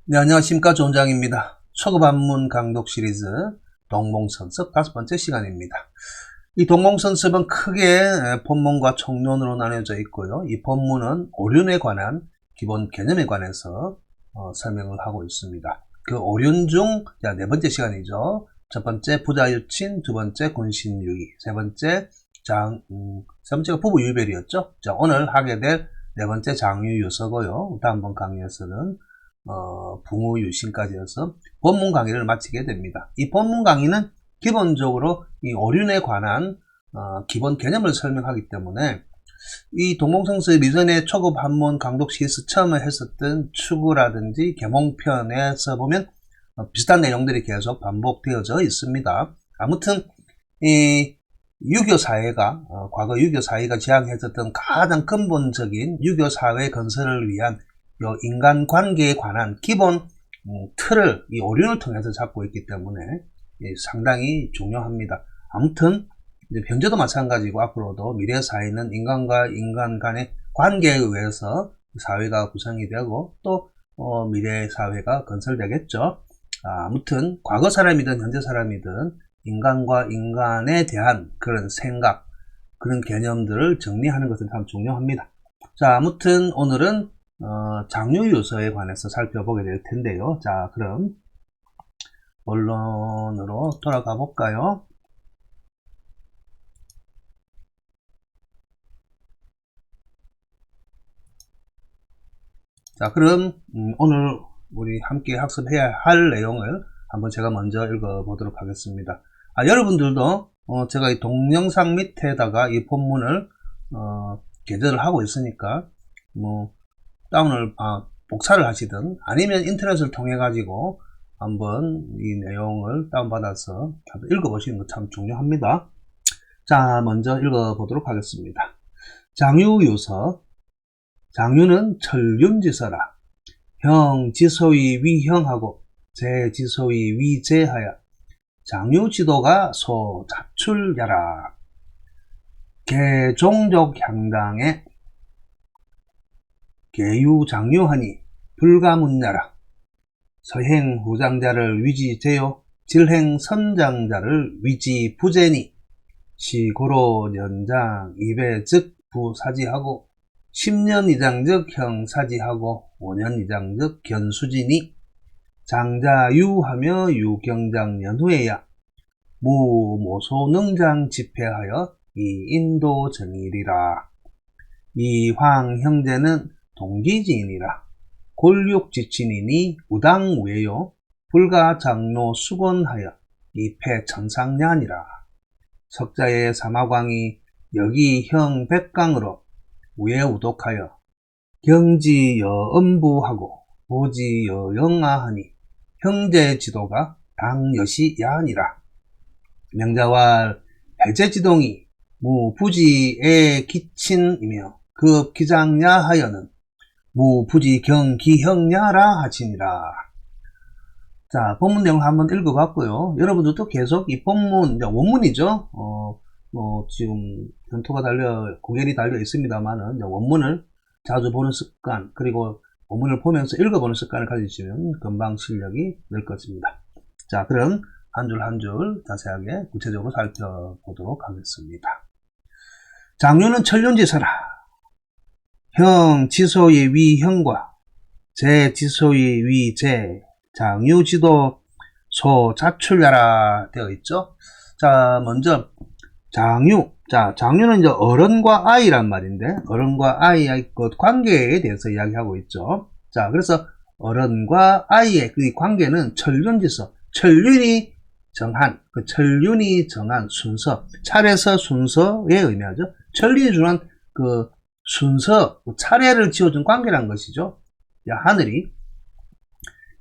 네, 안녕하십니까. 조원장입니다. 초급 한문 강독 시리즈 동몽선습 5번째 시간입니다. 이 동몽선습은 크게 본문과 총론으로 나뉘어져 있고요. 이 본문은 오륜에 관한 기본 개념에 관해서 설명을 하고 있습니다. 그 오륜 중 네 번째 시간이죠. 첫 번째 부자유친, 두 번째 군신유의, 세 번째가 부부유별이었죠. 자, 오늘 하게 될 네 번째 장유유서고요. 다음번 강의에서는 붕우유신까지여서 본문 강의를 마치게 됩니다. 이 본문 강의는 기본적으로 이 오륜에 관한 기본 개념을 설명하기 때문에 이 동몽성습 이전에 초급 한문 강독 시리즈 처음에 했었던 추구라든지 계몽편에서 보면 비슷한 내용들이 계속 반복되어져 있습니다. 아무튼 이 유교 사회가 과거 유교 사회가 지향했었던 가장 근본적인 유교 사회 건설을 위한 인간관계에 관한 기본 틀을 이 오륜을 통해서 잡고 있기 때문에 상당히 중요합니다. 아무튼 현재도 마찬가지고 앞으로도 미래 사회는 인간과 인간 간의 관계에 의해서 사회가 구성이 되고 또 미래 사회가 건설되겠죠. 아무튼 과거 사람이든 현재 사람이든 인간과 인간에 대한 그런 생각, 그런 개념들을 정리하는 것은 참 중요합니다. 자, 아무튼 오늘은 장유유서에 관해서 살펴보게 될 텐데요. 자, 그럼 본론으로 돌아가 볼까요? 자, 그럼 오늘 우리 함께 학습해야 할 내용을 한번 제가 먼저 읽어보도록 하겠습니다. 여러분들도 제가 이 동영상 밑에다가 이 본문을 게재를 하고 있으니까 다운을 복사를 하시든 아니면 인터넷을 통해 가지고 한번 이 내용을 다운받아서 읽어보시는 것 참 중요합니다. 자, 먼저 읽어보도록 하겠습니다. 장유유서. 장유는 천륜지서라. 형 지소의 위형하고 제 지소의 위제하여 장유지도가 소자출야라. 개종족 향당에 개유장유하니 불가문야라. 서행 후장자를 위지제요 질행 선장자를 위지부제니 시고로 연장 2배 즉 부사지하고 10년 이장 즉 형사지하고 5년 이장 즉 견수지니 장자유하며 유경장 연후에야 무모소능장 집회하여 이 인도 정일이라. 이 황 형제는 동기지인이라. 골육지친이니 우당우예요 불가장로 수건하여 이패 천상년이라. 석자의 사마광이 여기 형 백강으로 우예우독하여 경지여엄부하고 보지여영아하니 형제지도가 당여시야하니라. 명자왈 해제지동이 무부지에 기친이며 급기장야하여는 무부지경기형야라 하시니라. 자, 본문 내용 한번 읽어봤고요. 여러분들도 계속 이 본문, 원문이죠. 지금 전토가 고개리 달려 있습니다만은 원문을 자주 보는 습관, 그리고 원문을 보면서 읽어보는 습관을 가지시면 금방 실력이 늘 것입니다. 자, 그럼 한 줄 한 줄 자세하게 구체적으로 살펴보도록 하겠습니다. 장유는 천륜지서라. 형 지소의 위형과 제 지소의 위제 장유지도 소자출야라 되어 있죠. 자, 먼저 장유. 자, 장유는 이제 어른과 아이란 말인데 어른과 아이의 그 관계에 대해서 이야기하고 있죠. 자, 그래서 어른과 아이의 그 관계는 천륜지서, 천륜이 정한, 그 천륜이 정한 순서, 차례서 순서에 의미하죠. 천륜이 정한 그 순서, 차례를 지어준 관계란 것이죠. 하늘이.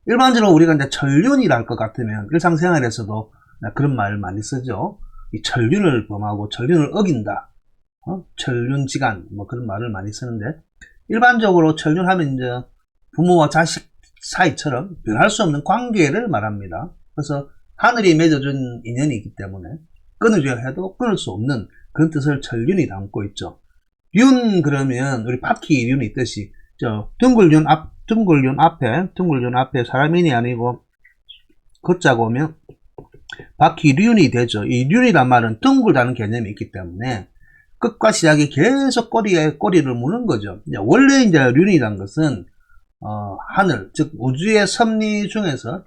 일반적으로 우리가 이제 천륜이라 할 것 같으면 일상생활에서도 그런 말 많이 쓰죠. 이 천륜을 범하고 천륜을 어긴다. 천륜지간, 그런 말을 많이 쓰는데, 일반적으로 천륜하면 이제 부모와 자식 사이처럼 변할 수 없는 관계를 말합니다. 그래서 하늘이 맺어준 인연이기 때문에 끊으려 해도 끊을 수 없는 그런 뜻을 천륜이 담고 있죠. 윤 그러면 우리 바퀴 윤이 있듯이 둥글윤 둥글륜 앞에 사람인이 아니고 걷자고 오면 바퀴륜이 되죠. 이 륜이란 말은 둥글다는 개념이 있기 때문에 끝과 시작이 계속 꼬리에 꼬리를 무는 거죠. 원래 이제 륜이란 것은 하늘, 즉 우주의 섭리 중에서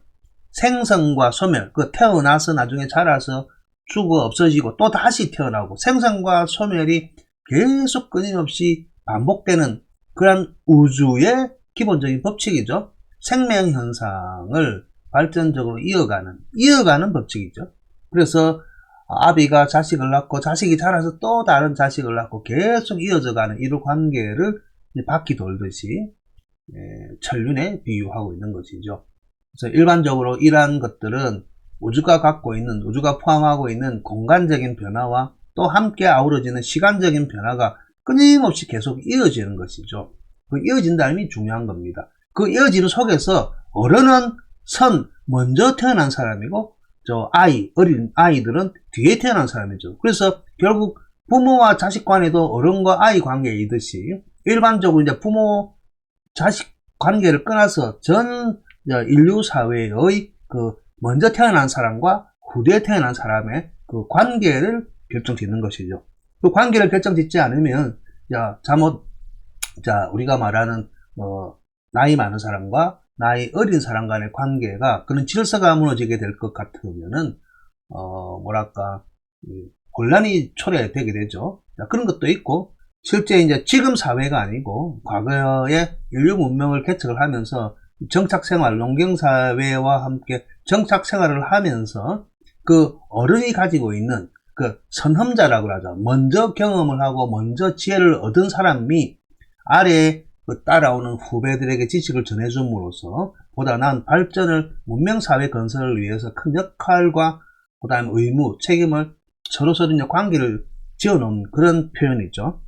생성과 소멸, 그 태어나서 나중에 자라서 죽어 없어지고 또 다시 태어나고 생성과 소멸이 계속 끊임없이 반복되는 그런 우주의 기본적인 법칙이죠. 생명 현상을 발전적으로 이어가는 법칙이죠. 그래서 아비가 자식을 낳고 자식이 자라서 또 다른 자식을 낳고 계속 이어져가는 이런 관계를 바퀴 돌듯이 천륜에 비유하고 있는 것이죠. 그래서 일반적으로 이러한 것들은 우주가 포함하고 있는 공간적인 변화와 또 함께 아우러지는 시간적인 변화가 끊임없이 계속 이어지는 것이죠. 그 이어진다는 게 중요한 겁니다. 그 이어지는 속에서 어른은 먼저 태어난 사람이고 어린 아이들은 뒤에 태어난 사람이죠. 그래서 결국 부모와 자식 간에도 어른과 아이 관계이듯이 일반적으로 이제 부모 자식 관계를 끊어서 전 인류 사회의 그 먼저 태어난 사람과 후대에 태어난 사람의 그 관계를 결정짓는 것이죠. 그 관계를 결정짓지 않으면 우리가 말하는 나이 많은 사람과 나이 어린 사람 간의 관계가 그런 질서가 무너지게 될 것 같으면은 혼란이 초래되게 되죠. 그런 것도 있고 실제 이제 지금 사회가 아니고 과거에 인류 문명을 개척을 하면서 정착생활, 농경사회와 함께 정착생활을 하면서 그 어른이 가지고 있는 그 선험자라고 하죠. 먼저 경험을 하고 먼저 지혜를 얻은 사람이 아래에 따라오는 후배들에게 지식을 전해줌으로써 보다 나은 발전을 문명사회 건설을 위해서 큰 역할과 그 다음에 의무, 책임을 서로서로 관계를 지어놓은 그런 표현이죠.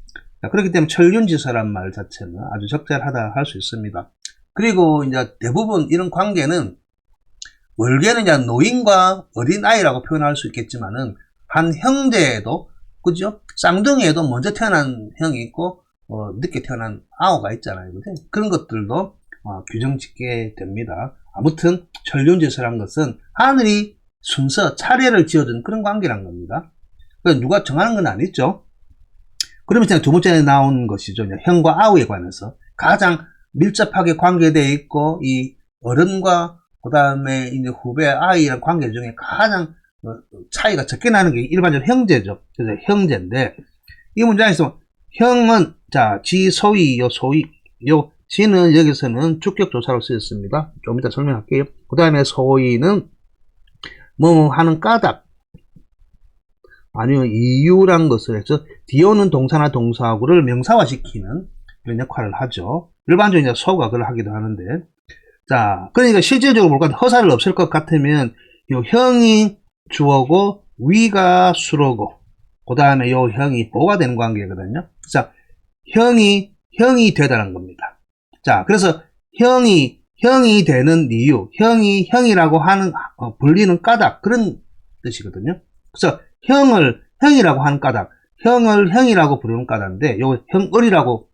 그렇기 때문에 천륜지서란 말 자체는 아주 적절하다 할 수 있습니다. 그리고 이제 대부분 이런 관계는 월계는 이제 노인과 어린아이라고 표현할 수 있겠지만은 한 형제에도 그죠? 쌍둥이에도 먼저 태어난 형이 있고 늦게 태어난 아우가 있잖아요. 그죠? 그런 것들도 규정 짓게 됩니다. 아무튼 천륜지서란 것은 하늘이 순서, 차례를 지어준 그런 관계란 겁니다. 그러니까 누가 정하는 건 아니죠. 그러면 이제 두 번째에 나온 것이죠. 형과 아우에 관해서 가장 밀접하게 관계되어 있고 이 어른과 그 다음에 이제 후배 아이랑 관계 중에 가장 차이가 적게 나는 게 일반적으로 형제죠. 그래서 형제인데 이 문장에서 형은 지소위 지는 여기서는 주격조사로 쓰였습니다. 좀 이따 설명할게요. 그 다음에 소위는 뭐뭐 하는 까닭 아니면 이유란 것을 해서 뒤에 오는 동사나 동사구를 명사화시키는 그런 역할을 하죠. 일반적으로 이제 소가 그걸 하기도 하는데 그러니까 실질적으로 볼까 허사를 없앨 것 같으면 요 형이 주어고 위가 수로고 그 다음에 요 형이 보가 되는 관계거든요. 형이 되다는 겁니다. 그래서 형이 되는 이유, 형이 형이라고 하는 불리는 까닭 그런 뜻이거든요. 그래서 형이라고 하는 까닭, 형을 형이라고 부르는 까닭인데 요 형을이라고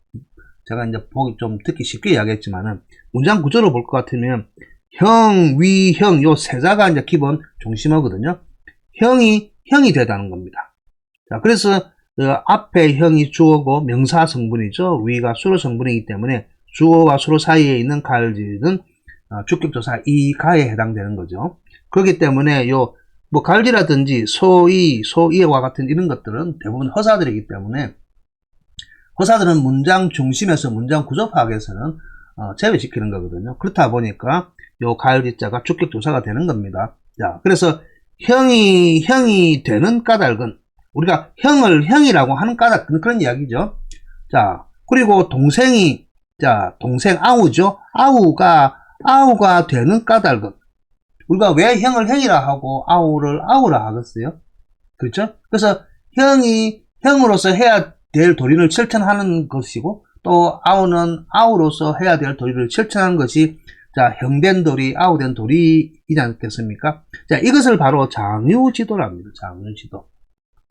제가 이제 보기 좀 듣기 쉽게 이야기했지만은 문장 구조로 볼 것 같으면 형, 위, 형 요 세자가 이제 기본 중심어거든요. 형이 되다는 겁니다. 그래서 앞에 형이 주어고 명사 성분이죠. 위가 수로 성분이기 때문에 주어와 수로 사이에 있는 가을지는 주격조사 이가에 해당되는 거죠. 그렇기 때문에 가을지라든지 소이와 같은 이런 것들은 대부분 허사들이기 때문에 허사들은 문장 중심에서 문장 구조 파악에서는 제외시키는 거거든요. 그렇다 보니까 요 가을지자가 주격조사가 되는 겁니다. 그래서 형이 되는 까닭은 우리가 형을 형이라고 하는 까닭 그런 이야기죠. 그리고 동생 아우죠. 아우가 되는 까닭은 우리가 왜 형을 형이라 하고 아우를 아우라 하겠어요? 그렇죠? 그래서 형이 형으로서 해야 될 도리를 실천하는 것이고 또 아우는 아우로서 해야 될 도리를 실천하는 것이 형된 도리, 아우된 도리이지 않겠습니까? 이것을 바로 장유지도랍니다. 장유지도.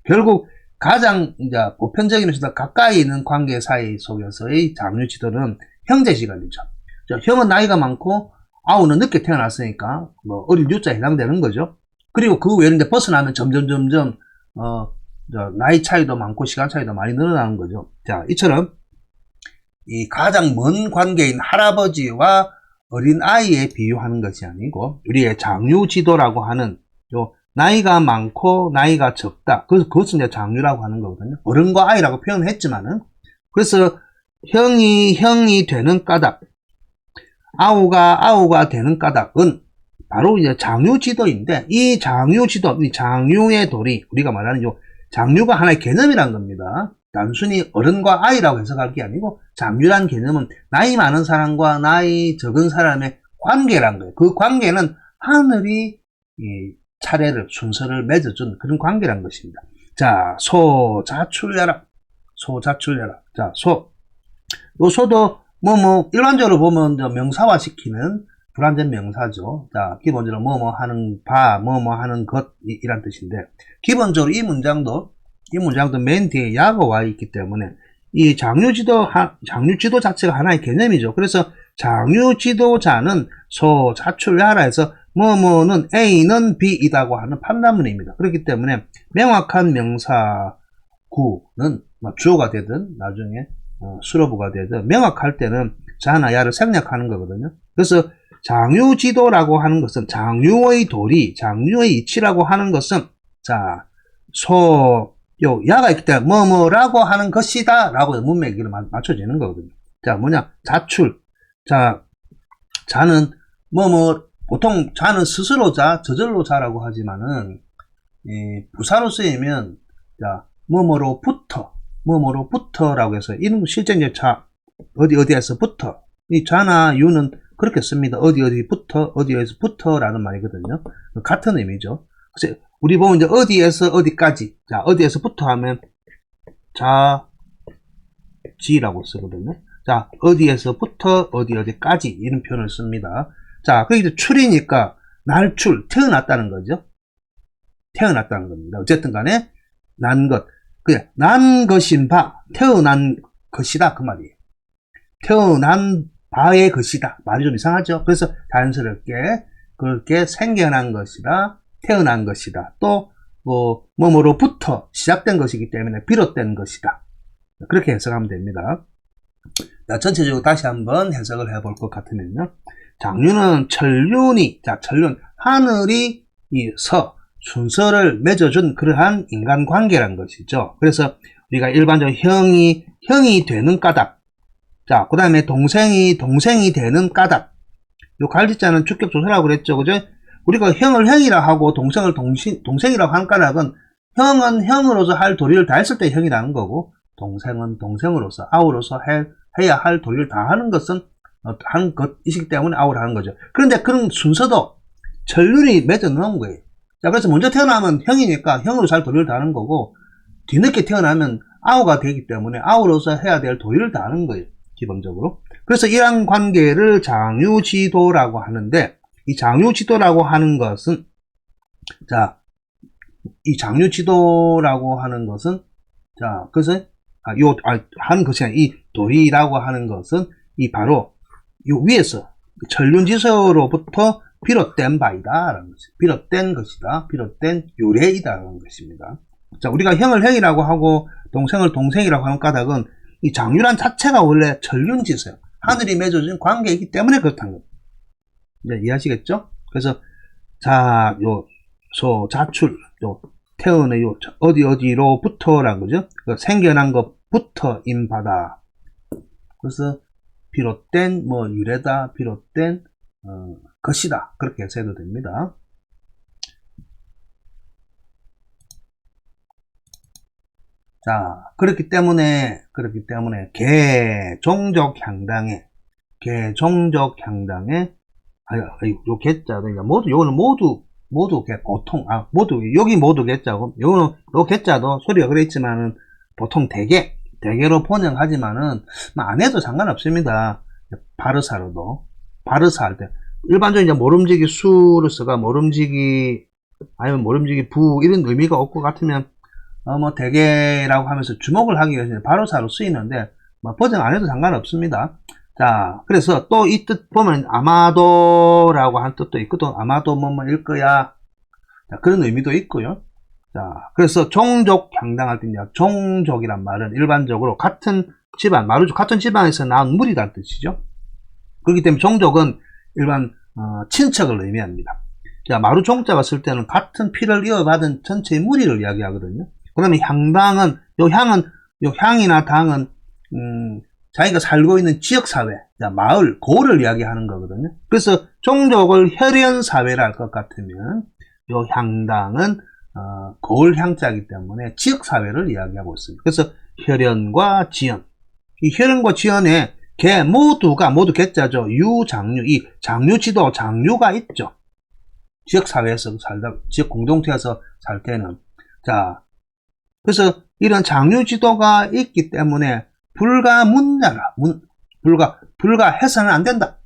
결국 가장 이제 보편적이면서도 가까이 있는 관계 사이 속에서의 장유지도는 형제시간이죠. 자, 형은 나이가 많고 아우는 늦게 태어났으니까 뭐 어릴 유자에 해당되는 거죠. 그리고 그 외에는 이제 벗어나면 점점 나이 차이도 많고 시간 차이도 많이 늘어나는 거죠. 자, 이처럼 이 가장 먼 관계인 할아버지와 어린 아이에 비유하는 것이 아니고 우리의 장유지도라고 하는 요 나이가 많고 나이가 적다. 그래서 그것은 이제 장유라고 하는 거거든요. 어른과 아이라고 표현을 했지만은 그래서 형이 되는 까닭, 아우가 되는 까닭은 바로 이제 장유지도인데 이 장유지도, 이 장유의 도리, 우리가 말하는 요 장유가 하나의 개념이란 겁니다. 단순히 어른과 아이라고 해석할 게 아니고 장유란 개념은 나이 많은 사람과 나이 적은 사람의 관계란 거예요. 그 관계는 하늘이 이 차례를 순서를 맺어준 그런 관계란 것입니다. 자, 소자출야라. 자, 요 소도 일반적으로 보면 명사화 시키는 불완전 명사죠. 자, 기본적으로 뭐뭐 하는 바, 뭐뭐 하는 것이란 뜻인데, 기본적으로 이 문장도 맨 뒤에 야가 와 있기 때문에, 이 장유지도 자체가 하나의 개념이죠. 그래서 장유지도자는 소자출야라 해서, 뭐뭐는 A는 B이다고 하는 판단문입니다. 그렇기 때문에, 명확한 명사구는 주어가 되든, 나중에 수로부가 되든, 명확할 때는 자나 야를 생략하는 거거든요. 그래서, 장유지도라고 하는 것은 장유의 도리, 장유의 이치라고 하는 것은 자, 야가 있기 때문에 뭐뭐라고 하는 것이다 라고 문맥으로 맞춰지는 거거든요. 자, 뭐냐? 자출. 자, 자는 보통 자는 스스로 자, 저절로 자라고 하지만은 부사로 쓰이면 자, 뭐뭐로부터라고 해서 이런 실제 이제 자, 어디에서부터 이 자나 유는 그렇게 씁니다. 어디에서부터라는 말이거든요. 같은 의미죠. 그래서 우리 보면 이제 어디에서 어디까지. 자, 어디에서부터 하면 자지라고 쓰거든요. 자, 어디에서부터 어디까지 이런 표현을 씁니다. 자, 그게 이제 출이니까 날출, 태어났다는 거죠. 태어났다는 겁니다. 어쨌든 간에 난 것. 그냥 난 것인 바, 태어난 것이다 그 말이에요. 태어난 바의 것이다. 말이 좀 이상하죠? 그래서 자연스럽게 그렇게 생겨난 것이다. 태어난 것이다. 또 뭐뭐로부터 시작된 것이기 때문에 비롯된 것이다. 그렇게 해석하면 됩니다. 자, 전체적으로 다시 한번 해석을 해볼 것 같으면요. 장유는 천륜이, 자, 천륜, 하늘이 순서를 맺어준 그러한 인간관계란 것이죠. 그래서 우리가 일반적으로 형이 되는 까닭, 자, 그 다음에 동생이 되는 까닭. 요 갈지자는 주격조사라고 그랬죠. 그죠? 우리가 형을 형이라 하고 동생을 동생이라고 하는 까닭은 형은 형으로서 할 도리를 다 했을 때 형이라는 거고, 동생은 동생으로서, 아우로서 해야 할 도리를 다 하는 것은, 하는 것이기 때문에 아우를 하는 거죠. 그런데 그런 순서도 전륜이 맺어 놓은 거예요. 자, 그래서 먼저 태어나면 형이니까 형으로서 할 도리를 다 하는 거고, 뒤늦게 태어나면 아우가 되기 때문에 아우로서 해야 될 도리를 다 하는 거예요. 기본적으로. 그래서 이러한 관계를 장유지도라고 하는데, 이 장유지도라고 하는 것은, 자, 이 장유지도라고 하는 것은, 자, 그것은, 하는 것이 아니라 이 도리라고 하는 것은, 바로, 요 위에서, 천륜지서로부터 비롯된 바이다. 라는 것이. 비롯된 것이다. 비롯된 유래이다. 라는 것입니다. 자, 우리가 형을 형이라고 하고, 동생을 동생이라고 하는 까닭은, 이 장유란 자체가 원래 천륜지서예요. 하늘이 맺어준 관계이기 때문에 그렇다는 겁니다. 이제 이해하시겠죠? 그래서 자, 자출, 태어의 어디로부터라는 거죠. 생겨난 것부터인 바다. 그래서 비롯된 유래다, 비롯된 것이다. 그렇게 해석해도 됩니다. 자, 그렇기 때문에 개종적 향당에 요 개자도 요거는 모두 개 보통 여기 모두 개자고 요거는 요 개자도 소리가 그랬지만은 보통 대개로 번역하지만은 안 해도 상관없습니다. 바르사로도 바르사 할 때 일반적으로 이제 모름지기 수로서가 모름지기 아니면 모름지기 부 이런 의미가 없고 같으면 대개라고 하면서 주목을 하기 위해서 바로사로 쓰이는데, 번역 안 해도 상관없습니다. 자, 그래서 또 이 뜻 보면 아마도라고 한 뜻도 있거든. 아마도 뭐뭐일 거야. 자, 그런 의미도 있고요. 자, 그래서 종족 향당할 때 이제 종족이란 말은 일반적으로 같은 집안, 같은 집안에서 나온 무리란 뜻이죠. 그렇기 때문에 종족은 일반 친척을 의미합니다. 자, 마루종자가 쓸 때는 같은 피를 이어받은 전체의 무리를 이야기하거든요. 그 다음에 향당은, 요 향이나 당은, 자기가 살고 있는 지역사회, 마을, 고를 이야기하는 거거든요. 그래서 종족을 혈연사회라 할 것 같으면, 요 향당은, 고을 향자이기 때문에 지역사회를 이야기하고 있습니다. 그래서 혈연과 지연. 이 혈연과 지연에 모두 개자죠. 유장류, 이 장류지도, 장류가 있죠. 지역사회에서 지역 공동체에서 살 때는. 자, 그래서 이런 장류지도가 있기 때문에 불가문야라. 불가해서는 안 된다.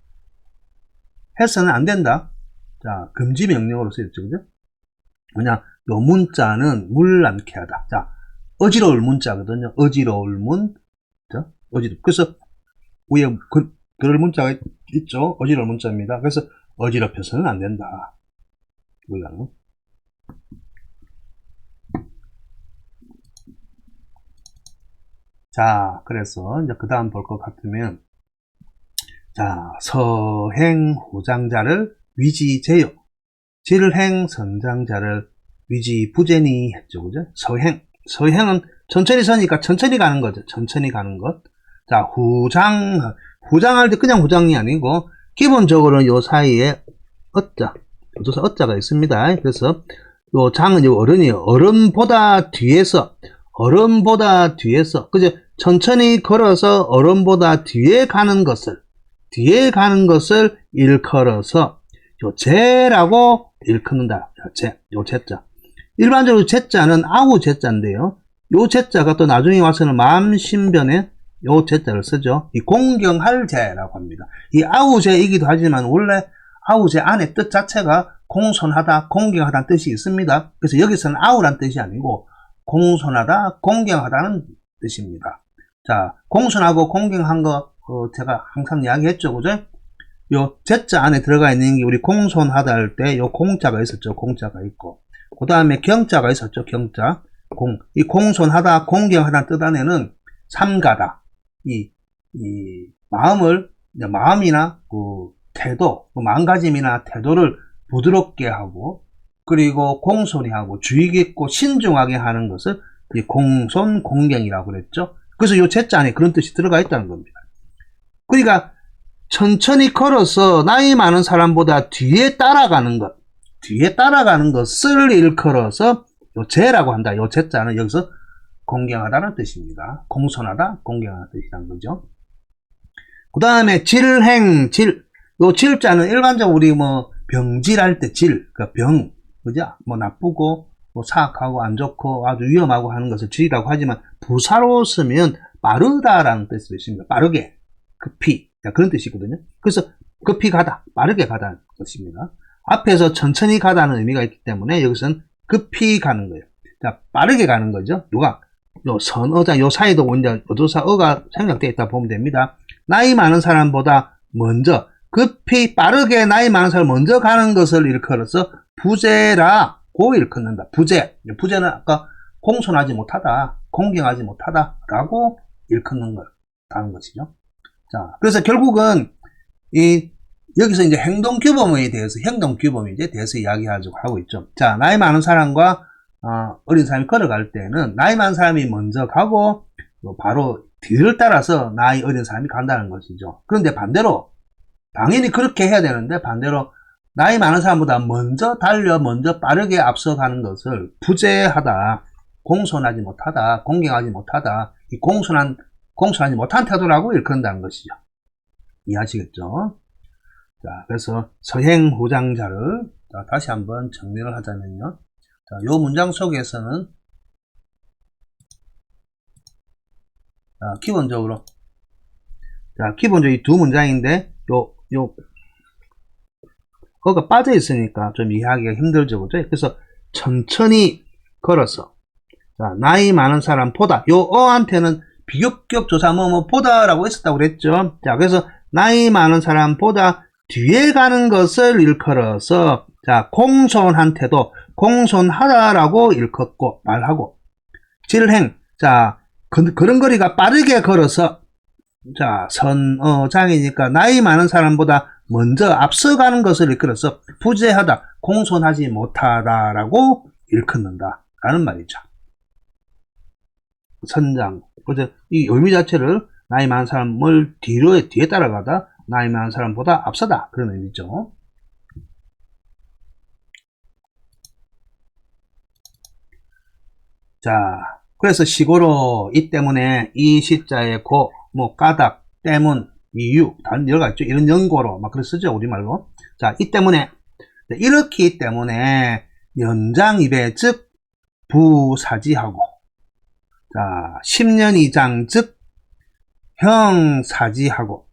해서는 안 된다. 자, 금지 명령으로 쓰였죠. 그죠? 뭐냐, 요 문자는 물란케 하다. 자, 어지러울 문자거든요. 어지러울 문. 그래서 위에 그럴 문자가 있죠. 어지러울 문자입니다. 그래서 어지럽혀서는 안 된다. 물론. 자, 그래서 이제 그 다음 볼 것 같으면, 자, 서행 후장자를 위지제요. 질행 선장자를 위지부제니 했죠. 그죠? 서행은 천천히 서니까 천천히 가는 거죠. 천천히 가는 것. 자, 후장할 때 그냥 후장이 아니고, 기본적으로 요 사이에 어자가 있습니다. 그래서 요 장은 요 어른이에요. 어른보다 뒤에서, 그죠? 천천히 걸어서 어른보다 뒤에 가는 것을 일컬어서 요 제라고 일컫는다. 요 제자. 일반적으로 제자는 아우 제자인데요. 요 제자가 또 나중에 와서는 마음신변에 요 제자를 쓰죠. 이 공경할 제라고 합니다. 이 아우제이기도 하지만 원래 아우제 안에 뜻 자체가 공손하다, 공경하다는 뜻이 있습니다. 그래서 여기서는 아우란 뜻이 아니고 공손하다, 공경하다는 뜻입니다. 자, 공손하고 공경한 거 제가 항상 이야기했죠. 그죠? 요 제자 안에 들어가 있는 게 우리 공손하다 할 때 요 공자가 있었죠. 공자가 있고. 그 다음에 경자가 있었죠. 경자. 이 공손하다, 공경하다는 뜻 안에는 삼가다. 이 마음이나 그 태도, 마음가짐이나 태도를 부드럽게 하고, 그리고 공손히 하고, 주의 깊고 신중하게 하는 것을 이 공손, 공경이라고 그랬죠. 그래서 요 제자 안에 그런 뜻이 들어가 있다는 겁니다. 그러니까, 천천히 걸어서 나이 많은 사람보다 뒤에 따라가는 것을 일컬어서 요 제라고 한다. 요 제자는 여기서 공경하다는 뜻입니다. 공손하다, 공경하다는 뜻이란 거죠. 그 다음에 요 질자는 일반적으로 우리 병질할 때 그죠? 나쁘고, 사악하고, 안 좋고, 아주 위험하고 하는 것을 질이라고 하지만, 부사로 쓰면 빠르다라는 뜻이 있습니다. 빠르게, 급히. 그런 뜻이거든요. 그래서 급히 가다, 빠르게 가다는 뜻입니다. 앞에서 천천히 가다는 의미가 있기 때문에 여기서는 급히 가는 거예요. 자, 빠르게 가는 거죠. 요 선어자, 요 사이도 이제 어조사 어가 생략되어 있다 보면 됩니다. 나이 많은 사람보다 먼저, 급히 빠르게 나이 많은 사람 먼저 가는 것을 일컬어서 부제라고 일컫는다. 부제는 아까 공손하지 못하다, 공경하지 못하다라고 일컫는 거라는 것이죠. 자, 그래서 결국은 여기서 이제 행동규범에 대해서 이야기하고 있죠. 자, 나이 많은 사람과 어린 사람이 걸어갈 때는 나이 많은 사람이 먼저 가고 바로 뒤를 따라서 나이 어린 사람이 간다는 것이죠. 그런데 반대로 당연히 그렇게 해야 되는데 반대로 나이 많은 사람보다 먼저 빠르게 앞서가는 것을 부재하다, 공손하지 못하다, 공경하지 못하다, 이 공손하지 못한 태도라고 일컫는다는 것이죠. 이해하시겠죠? 자, 그래서 서행후장자를 다시 한번 정리를 하자면요. 자, 요 문장 속에서는 기본적으로 이 두 문장인데 어가 빠져 있으니까 좀 이해하기가 힘들죠, 그죠? 그래서 천천히 걸어서 나이 많은 사람보다 요 어한테는 비교격 조사 보다라고 했었다고 그랬죠. 자, 그래서 나이 많은 사람보다 뒤에 가는 것을 일컬어서 자, 공손한테도 공손하다라고 일컫고 말하고 질행 자, 걸음걸이가 빠르게 걸어서 자, 선어장이니까 나이 많은 사람보다 먼저 앞서가는 것을 일컬어서 부재하다, 공손하지 못하다라고 일컫는다 라는 말이죠. 선장. 그래서 이 의미 자체를 나이 많은 사람을 뒤에 따라가다, 나이 많은 사람보다 앞서다 그런 의미죠. 자, 그래서 시고로 이 때문에 이 시자의 고, 뭐 까닭, 때문, 이유, 다른 여러 가지 있죠. 이런 연고로 막 그렇게 쓰죠 우리말로. 자, 이 때문에 이렇기 때문에 연장 입에 즉 부사지하고 자 10년 이상 즉 형사지하고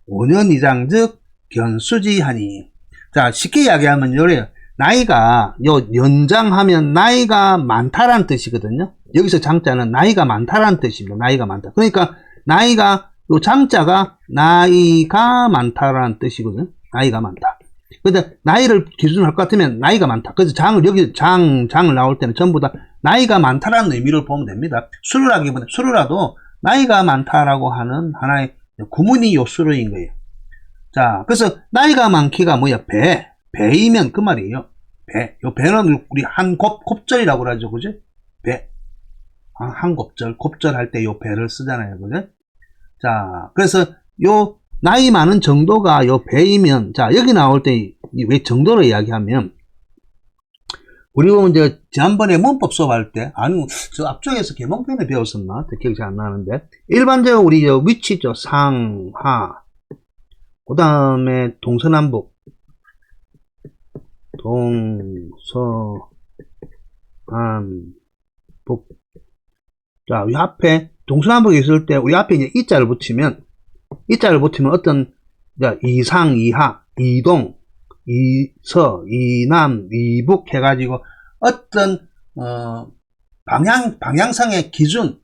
5년 이상 즉 견수지하니 자 쉽게 이야기하면 요래요. 나이가 연장하면 나이가 많다라는 뜻이거든요. 여기서 장자는 나이가 많다라는 뜻입니다. 나이가 많다. 그러니까 나이가 요 장자가 나이가 많다라는 뜻이거든요. 나이가 많다. 근데 나이를 기준으로 할 것 같으면 나이가 많다. 그래서 여기 장을 나올 때는 전부 다 나이가 많다라는 의미를 보면 됩니다. 수루라기보다 수루라도 나이가 많다라고 하는 하나의 구문이 요 수루인 거예요. 자, 그래서 나이가 많기가 뭐야? 배이면 그 말이에요. 요 배는 우리 한 곱절이라고 하죠. 그죠? 배. 한 곱절 할 때 요 배를 쓰잖아요. 그죠? 자, 그래서 요 나이 많은 정도가 요 배이면, 자, 여기 나올 때 왜 정도로 이야기하면, 우리 보면 이제 지난번에 문법 수업할 때, 아니, 저 앞쪽에서 계몽편에 배웠었나? 기억이 잘 안 나는데, 일반적으로 우리 위치죠. 상, 하, 그 다음에 동서남북, 동서남북. 자, 이 앞에 동서남북에 있을 때 우리 앞에 이제 이자를 붙이면 어떤 이상, 이하, 이동, 이서, 이남, 이북 해가지고 어떤 방향성의 기준,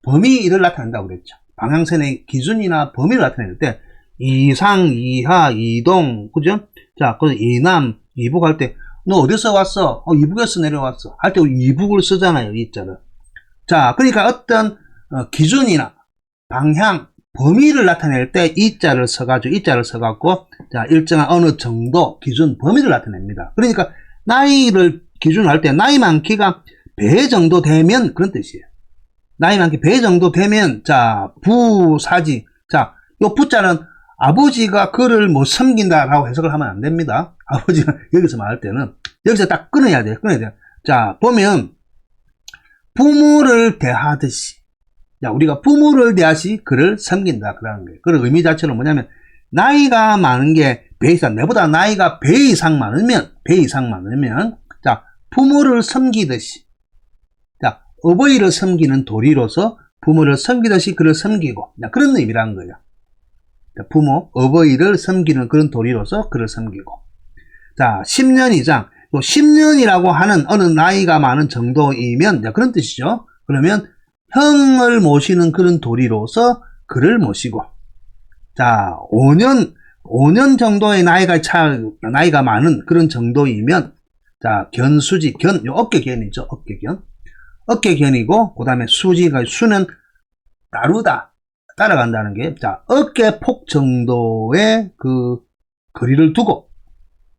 범위를 나타낸다고 그랬죠. 방향선의 기준이나 범위를 나타낼 때 이상, 이하, 이동, 그죠? 자, 그래서 이남, 이북 할 때 너 어디서 왔어? 이북에서 내려왔어. 할 때 이북을 쓰잖아요. 이자를. 자, 그러니까 어떤 기준이나 방향, 범위를 나타낼 때 이자를 써갖고 자, 일정한 어느 정도 기준 범위를 나타냅니다. 그러니까 나이를 기준으로 할 때 나이 많기가 배 정도 되면 그런 뜻이에요. 나이 많기 배 정도 되면 자, 부사지. 자, 요 부자는 아버지가 그를 뭐 섬긴다라고 해석을 하면 안 됩니다. 아버지가 여기서 말할 때는 여기서 딱 끊어야 돼요. 자, 보면 부모를 대하듯이 자, 우리가 부모를 대하시 그를 섬긴다 그러는 거예요. 그 의미 자체는 뭐냐면 나이가 많은 게 배 이상 내보다 나이가 배 이상 많으면 자, 부모를 섬기듯이 자, 어버이를 섬기는 도리로서 부모를 섬기듯이 그를 섬기고 자, 그런 의미라는 거예요. 자, 어버이를 섬기는 그런 도리로서 그를 섬기고 자, 10년 이상 10년이라고 하는 어느 나이가 많은 정도이면 자, 그런 뜻이죠. 그러면 형을 모시는 그런 도리로서 그를 모시고 자 5년 정도의 나이가 많은 그런 정도이면 자 견수지 요 어깨견이죠. 어깨견이고 그 다음에 수지가 수는 따라간다는 게 자 어깨폭 정도의 그 거리를 두고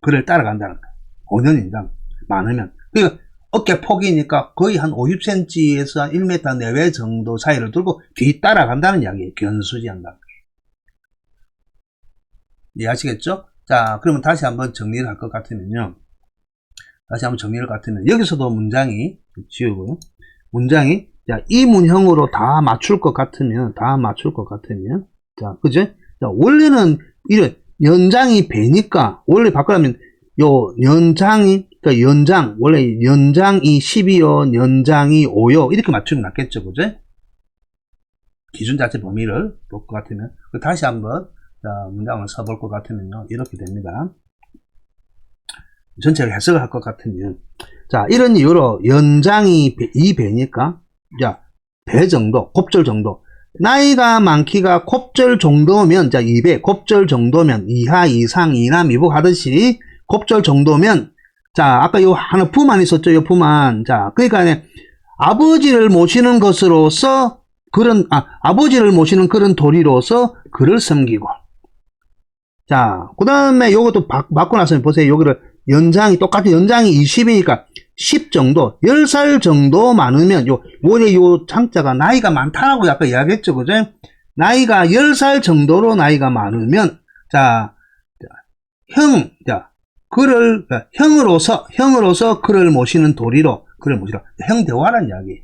그를 따라간다는 거예요. 5년 이상 많으면 그러니까 어깨 폭이니까 거의 한 50cm에서 1m 내외 정도 사이를 두고 뒤 따라간다는 이야기예요. 견수지한다. 이해하시겠죠? 자, 그러면 다시 한번 정리를 할 것 같으면요. 여기서도 문장이 지우고요. 문장이 자, 이 문형으로 다 맞출 것 같으면 자, 그죠? 자, 원래는 이래 연장이 배니까 원래 바꾸려면 요 연장이 그러니까 원래 연장이 12요, 연장이 5요, 이렇게 맞추면 낫겠죠, 그죠? 기준 자체 범위를 볼 것 같으면. 다시 한번, 자, 문장을 써볼 것 같으면요, 이렇게 됩니다. 전체를 해석을 할 것 같으면. 자, 이런 이유로 연장이 2배니까, 자, 배 정도, 곱절 정도. 나이가 많기가 곱절 정도면, 자, 200, 곱절 정도면, 이하, 이상, 이남, 이복 하듯이, 곱절 정도면, 자, 아까 요 하나 부만 있었죠, 요 부만. 자, 그러니까, 아버지를 모시는 것으로서, 아버지를 모시는 그런 도리로서 그를 섬기고. 자, 그 다음에 요것도 받고 나서 보세요. 여기를 똑같은 연장이 20이니까 10 정도, 10살 정도 많으면, 원래 요 창자가 나이가 많다라고 아까 이야기했죠, 그죠? 나이가 10살 정도로 나이가 많으면, 자, 형으로서 그를 모시는 도리로, 그를 모시라. 형대화란 이야기.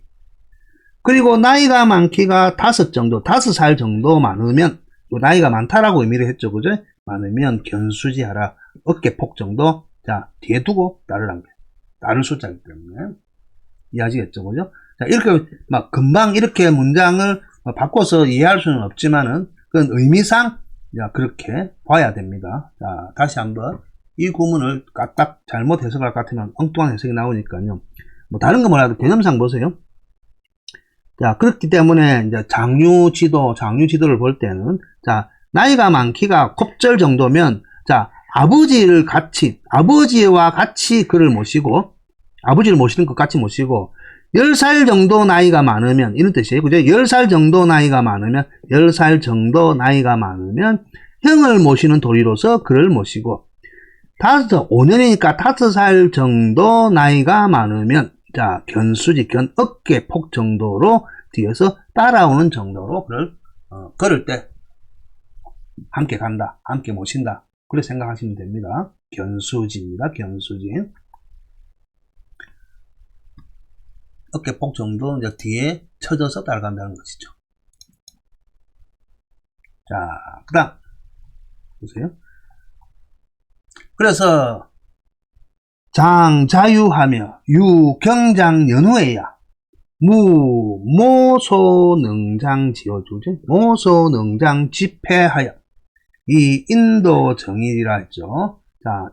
그리고 나이가 많기가 5 정도, 5살 정도 많으면, 나이가 많다라고 의미를 했죠, 그죠? 많으면 견수지하라. 어깨폭 정도, 자, 뒤에 두고 나를 남겨. 나를 숫자이기 때문에. 이해하시겠죠, 그죠? 자, 이렇게, 금방 이렇게 문장을 바꿔서 이해할 수는 없지만은, 그건 의미상, 자, 그렇게 봐야 됩니다. 자, 다시 한번, 이 구문을 딱 잘못 해석할 것 같으면 엉뚱한 해석이 나오니까요. 다른 거 몰라도 개념상 보세요. 자, 그렇기 때문에, 이제 장유지도를 볼 때는, 자, 나이가 많기가 곱절 정도면, 자, 아버지와 같이 그를 모시고, 아버지를 모시는 것 같이 모시고, 10살 정도 나이가 많으면, 이런 뜻이에요. 그죠? 10살 정도 나이가 많으면, 형을 모시는 도리로서 그를 모시고, 5년이니까 5살 정도 나이가 많으면, 자, 어깨폭 정도로 뒤에서 따라오는 정도로 그를, 걸을 때, 함께 간다, 함께 모신다. 그렇게 생각하시면 됩니다. 견수지입니다. 견수지. 어깨폭 정도 이제 뒤에 쳐져서 따라간다는 것이죠. 자, 그 다음 보세요. 그래서 장자유하며 유경장연후에야 모소능장 지어주지, 모소능장 집회하여 이 인도 정일이라 했죠. 자,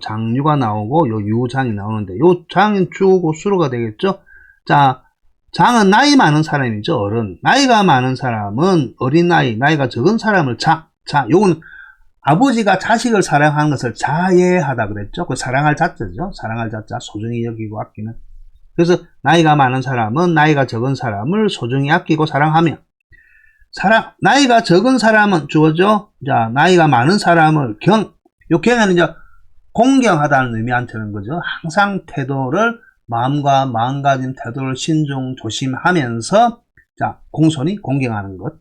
장유가 나오고 요 유장이 나오는데 요 장은 주고 수로가 되겠죠. 자, 장은 나이 많은 사람이죠. 어른. 나이가 많은 사람은 어린 나이가 적은 사람을 요거는 아버지가 자식을 사랑하는 것을 자예하다 그랬죠. 그 사랑할 자자죠. 사랑할 자자, 소중히 여기고 아끼는. 그래서 나이가 많은 사람은 나이가 적은 사람을 소중히 아끼고 사랑하며, 나이가 적은 사람은 주어져. 자, 나이가 많은 사람을 요 경에는 이제 공경하다는 의미한테는 거죠. 항상 마음과 마음가짐 태도를 신중 조심하면서, 자, 공손히 공경하는 것,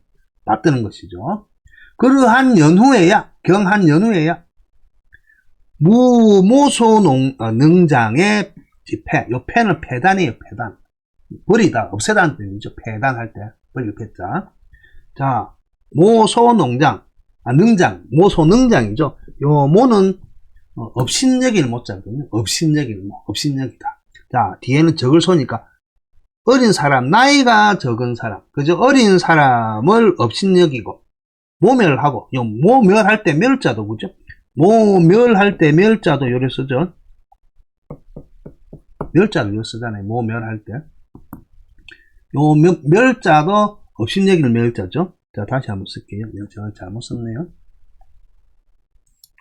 받드는 것이죠. 그러한 연후에야, 모소능장의 집회, 요 펜을 폐단이에요, 폐단. 버리다, 없애다는 뜻이죠. 폐단할 때, 버릴 폐자. 자, 모소능장, 모소능장이죠. 요 모는, 업신여길 모자거든요. 업신여기다. 자, 뒤에는 적을 쏘니까, 어린 사람, 나이가 적은 사람, 그죠? 어린 사람을 업신여기고, 모멸하고, 모멸할 때 멸자도, 그죠? 모멸할 때 멸자도 요래 쓰죠. 멸자도 요래 쓰잖아요. 모멸할 때. 요 멸자도 업신여기는 멸자죠. 자, 다시 한번 쓸게요. 제가 잘못 썼네요.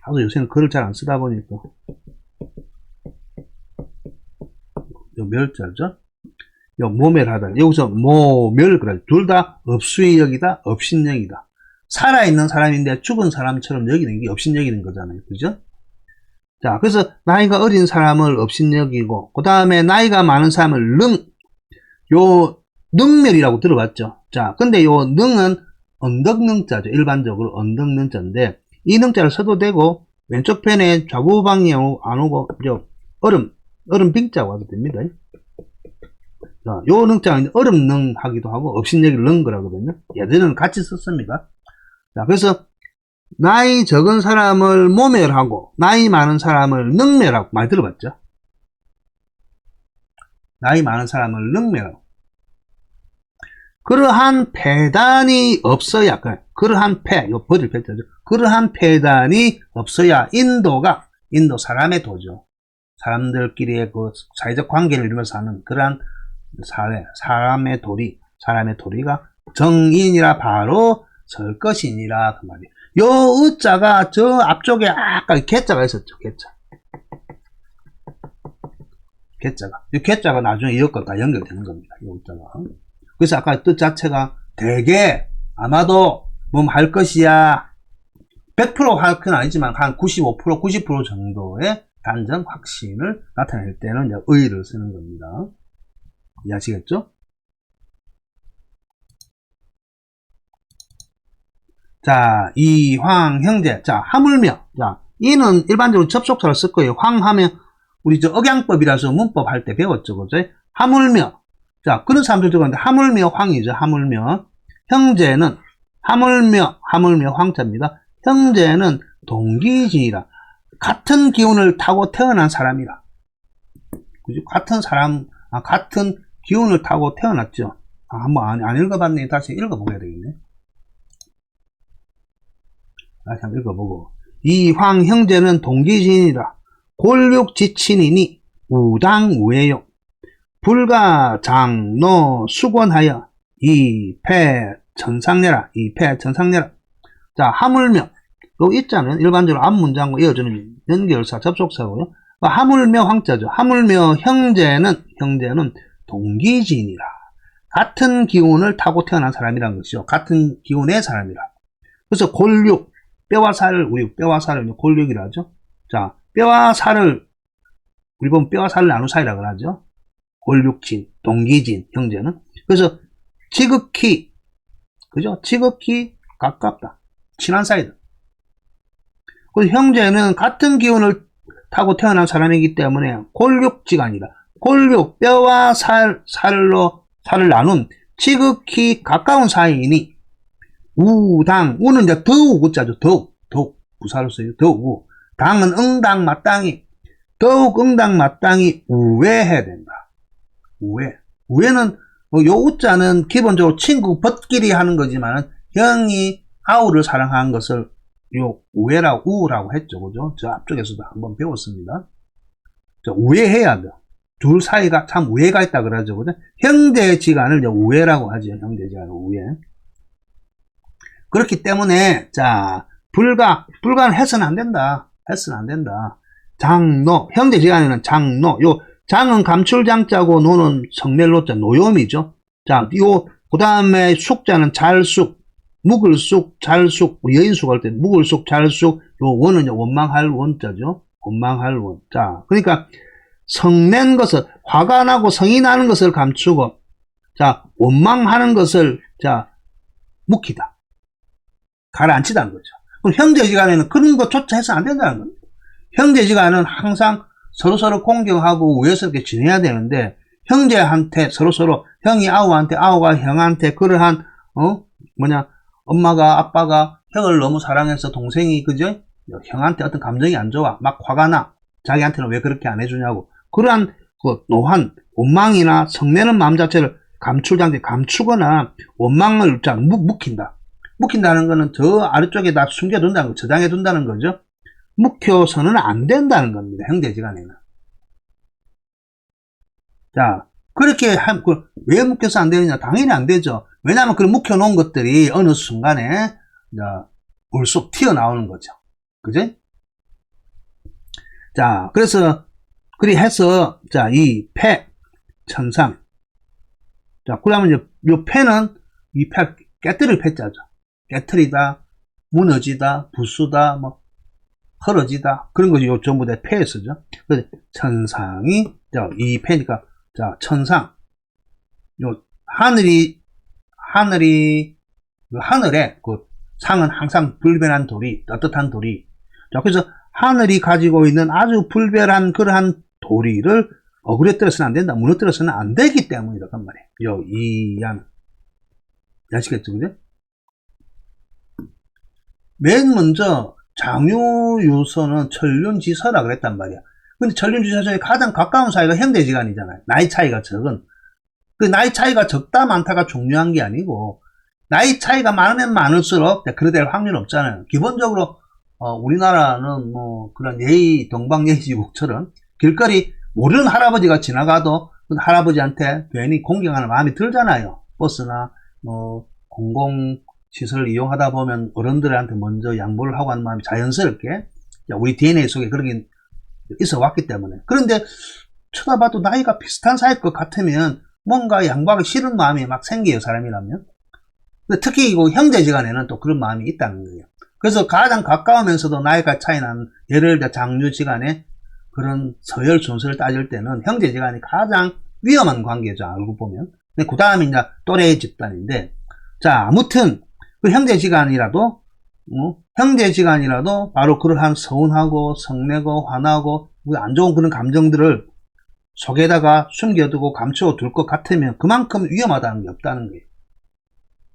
하도 요새는 글을 잘 안 쓰다 보니까. 요 멸자죠. 요 모멸하다. 여기서 모멸, 그래. 둘 다 업수의 여기다, 업신여기다. 살아있는 사람인데 죽은 사람처럼 여기는 게 업신여기는 거잖아요. 그죠? 자, 그래서 나이가 어린 사람을 업신여기고, 그 다음에 나이가 많은 사람을 능멸이라고 들어봤죠? 자, 근데 요 능은 언덕능자죠. 일반적으로 언덕능자인데, 이 능자를 써도 되고, 왼쪽 편에 좌우방이 안 오고, 얼음 빙자고 하도 됩니다. 자, 요 능자는 얼음능 하기도 하고, 업신여기를 능 거라거든요. 예전에는 같이 썼습니다. 자, 그래서 나이 적은 사람을 모멸하고 나이 많은 사람을 능멸하고, 많이 들어봤죠? 나이 많은 사람을 능멸하고, 그러한 폐단이 없어야, 그러한 버릴 폐자죠. 그러한 폐단이 없어야 인도 사람의 도죠. 사람들끼리의 그 사회적 관계를 이루면서 사는 그러한 사람의 도리가 정인이라 바로 설 것이니라 그 말이에요. 요 의자가 저 앞쪽에 아까 개자가 있었죠. 개자가. 이 개자가 나중에 이것과 다 연결되는 겁니다. 이 의자가. 그래서 아까 뜻 자체가 되게 아마도 뭐 할 것이야. 100% 할 건 아니지만 한 95%, 90% 정도의 단정 확신을 나타낼 때는 이제 의를 쓰는 겁니다. 이해하시겠죠? 자, 이황 형제. 자, 하물며. 자, 이는 일반적으로 접속사를 쓸 거예요. 황하면 우리 저 억양법이라서 문법 할 때 배웠죠. 그죠? 하물며. 자, 그런 사람들 들어가는데 하물며 황이죠. 하물며. 형제는 하물며 황자입니다. 형제는 동기진이라. 같은 기운을 타고 태어난 사람이라. 그죠? 같은 기운을 타고 태어났죠. 한번 안 읽어봤네. 다시 읽어보게 되겠네. 다시 한번 읽어보고. 이황 형제는 동기진이라. 골육지친이니 우당우예요. 불가 장노 수권하여 이패 천상내라. 자, 하물며. 요 있자는 일반적으로 앞문장과 이어주는 연결사 접속사고요. 하물며 황자죠. 하물며 형제는 동기진이라. 같은 기운을 타고 태어난 사람이라는 것이죠. 같은 기운의 사람이라. 그래서 골육, 우리 뼈와 살을 골육이라 하죠. 자, 뼈와 살을, 우리 보면 뼈와 살을 나눈 사이라고 하죠. 골육진, 동기진, 형제는. 그래서 지극히, 그죠? 지극히 가깝다. 친한 사이다. 그래서 형제는 같은 기운을 타고 태어난 사람이기 때문에 골육지간이다. 골육, 뼈와 살을 나눈 지극히 가까운 사이이니 우당, 우는 이제 더욱 우자죠. 더욱 부사로 써요. 더욱 당은 더욱 응당마땅히 우애해야 된다. 우애는 요 우자는 기본적으로 친구 벗끼리 하는 거지만 형이 아우를 사랑한 것을 요 우애라고 했죠. 그죠? 저 앞쪽에서도 한번 배웠습니다. 우애해야 돼요. 둘 사이가 참 우애가 있다 그러죠. 그죠? 형제지간을 우애라고 하죠. 형제지간을 우애. 그렇기 때문에 자, 불가는 해서는 안 된다. 장노, 형제지간에는 장노. 요 장은 감출장자고 노는 성낼노자 노염이죠. 자, 그 다음에 숙자는 잘숙, 묵을숙, 잘숙, 여인숙 할 때 묵을숙, 잘숙, 요 원은 원망할 원자죠. 원망할 원. 자, 그러니까 성낸 것을, 화가 나고 성이 나는 것을 감추고, 자, 원망하는 것을, 자, 묵히다. 가라앉히다는 거죠. 그럼 형제지간에는 그런 것조차 해서 안 된다는 겁니다. 형제지간은 항상 서로서로 공경하고 우애스럽게 지내야 되는데, 형제한테 서로서로, 형이 아우한테, 아우가 형한테 그러한, 엄마가, 아빠가 형을 너무 사랑해서 동생이, 그죠? 형한테 어떤 감정이 안 좋아. 막 화가 나. 자기한테는 왜 그렇게 안 해주냐고. 그러한, 노한, 원망이나 성내는 마음 자체를 감추거나, 원망을 묵힌다. 묵힌다는 거는 저 아래쪽에다 숨겨둔다는 거, 저장해둔다는 거죠. 묵혀서는 안 된다는 겁니다. 형제지간에는. 자, 그렇게 왜 묵혀서 안 되느냐? 당연히 안 되죠. 왜냐하면 그 묵혀놓은 것들이 어느 순간에 불쑥 튀어나오는 거죠. 그죠? 자, 그래서 그리 해서 자, 이 패 천상. 자, 그러면 이제 요 패는 이 패 깨뜨릴 패자죠. 깨뜨리다, 무너지다, 부수다, 뭐 헐어지다 그런 것이 요 전부 다 패에 쓰죠. 그래서 천상이 자, 이 패니까 자, 천상. 요 하늘에 그 상은 항상 불변한 돌이, 떳떳한 돌이. 자, 그래서 하늘이 가지고 있는 아주 불변한 그러한 도리를 어그러뜨려서는 안 된다. 무너뜨려서는 안 되기 때문이다. 그 말이에요. 이양. 아시겠죠? 그죠? 맨 먼저 장유유서는 천륜지서라 그랬단 말이야. 근데 천륜지서 중에 가장 가까운 사이가 형제지간이잖아요. 나이 차이가 적은. 그 나이 차이가 적다 많다가 중요한 게 아니고 나이 차이가 많으면 많을수록 그래 될 확률은 없잖아요. 기본적으로 우리나라는 뭐 그런 동방예의지국처럼 길거리 모르는 할아버지가 지나가도 그 할아버지한테 괜히 공경하는 마음이 들잖아요. 버스나 뭐 공공시설을 이용하다 보면 어른들한테 먼저 양보를 하고 하는 마음이 자연스럽게 우리 DNA 속에 그런 게 있어 왔기 때문에. 그런데 쳐다봐도 나이가 비슷한 사이일 것 같으면 뭔가 양보하기 싫은 마음이 막 생겨요, 사람이라면. 특히 이거 형제지간에는 또 그런 마음이 있다는 거예요. 그래서 가장 가까우면서도 나이가 차이 나는, 예를 들어 장류지간에 그런 서열 순서를 따질 때는 형제지간이 가장 위험한 관계죠, 알고 보면. 근데 그 다음에 이제 또래 집단인데, 자, 아무튼 그 형제지간이라도 바로 그러한 서운하고 성내고 화나고 안 좋은 그런 감정들을 속에다가 숨겨두고 감추어둘 것 같으면 그만큼 위험하다는 게 없다는 거예요.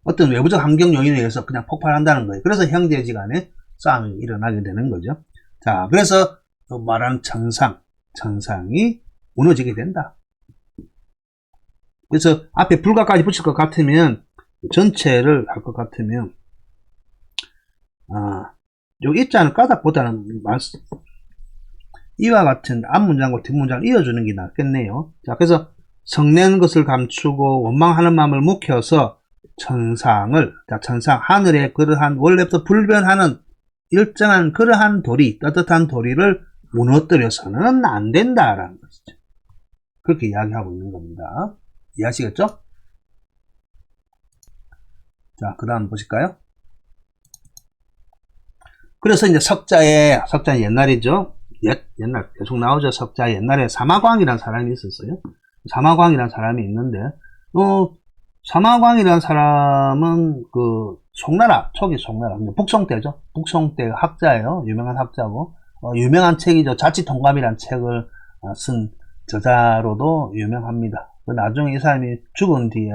어떤 외부적 환경 요인에 의해서 그냥 폭발한다는 거예요. 그래서 형제지간에 싸움이 일어나게 되는 거죠. 자, 그래서 말하는 천상이 무너지게 된다. 그래서 앞에 불가까지 붙일 것 같으면, 전체를 할 것 같으면, 여기 있자는 까닭보다는 이와 같은 앞문장과 뒷문장을 이어주는 게 낫겠네요. 자, 그래서 성낸 것을 감추고 원망하는 마음을 묵혀서 천상, 하늘에 그러한 원래부터 불변하는 일정한 그러한 도리, 따뜻한 도리를 무너뜨려서는 안 된다라는 것이죠. 그렇게 이야기하고 있는 겁니다. 이해하시겠죠? 자, 그 다음 보실까요? 그래서 이제 석자에 옛날이죠. 옛날 계속 나오죠. 석자 옛날에 사마광이라는 사람이 있었어요. 사마광이라는 사람이 있는데, 사마광이라는 사람은 그 초기 송나라 북송때죠. 북송때 학자예요. 유명한 학자고, 유명한 책이죠. 자치통감이라는 책을 쓴 저자로도 유명합니다. 나중에 이 사람이 죽은 뒤에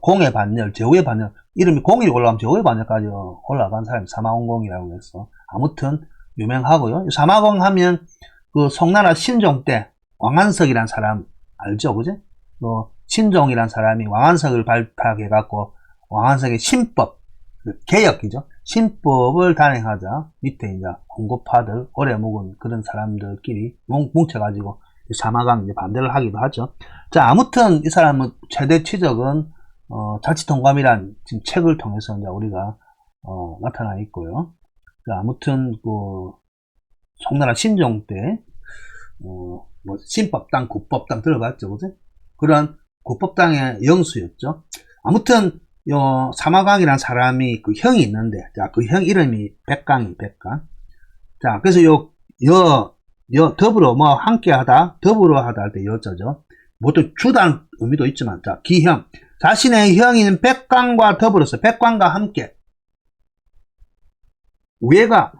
공의 반열, 제후의 반열, 이름이 공이 올라가면 제후의 반열까지 올라간 사람이 사마원공이라고 해서 아무튼 유명하고요. 사마공 하면 그 송나라 신종 때 왕한석이란 사람 알죠, 그죠? 신종이란 사람이 왕한석을 발탁해갖고 왕한석의 신법, 개혁이죠. 신법을 단행하자 밑에 이제 홍고파들, 오래 묵은 그런 사람들끼리 뭉쳐가지고 사마강 이제 반대를 하기도 하죠. 자, 아무튼 이 사람은 최대 치적은 자치통감이란 지금 책을 통해서 이제 우리가 나타나 있고요. 자, 아무튼 그 송나라 신종 때 신법당, 국법당 들어봤죠, 그죠? 그런 국법당의 영수였죠. 아무튼 사마광이라는 사람이 그 형이 있는데, 자, 그 형 이름이 백강. 자, 그래서 더불어 더불어 하다 할 때 여자죠. 보통 주다는 의미도 있지만, 자, 기형. 자신의 형인 백광과 더불어서, 백광과 함께. 우회가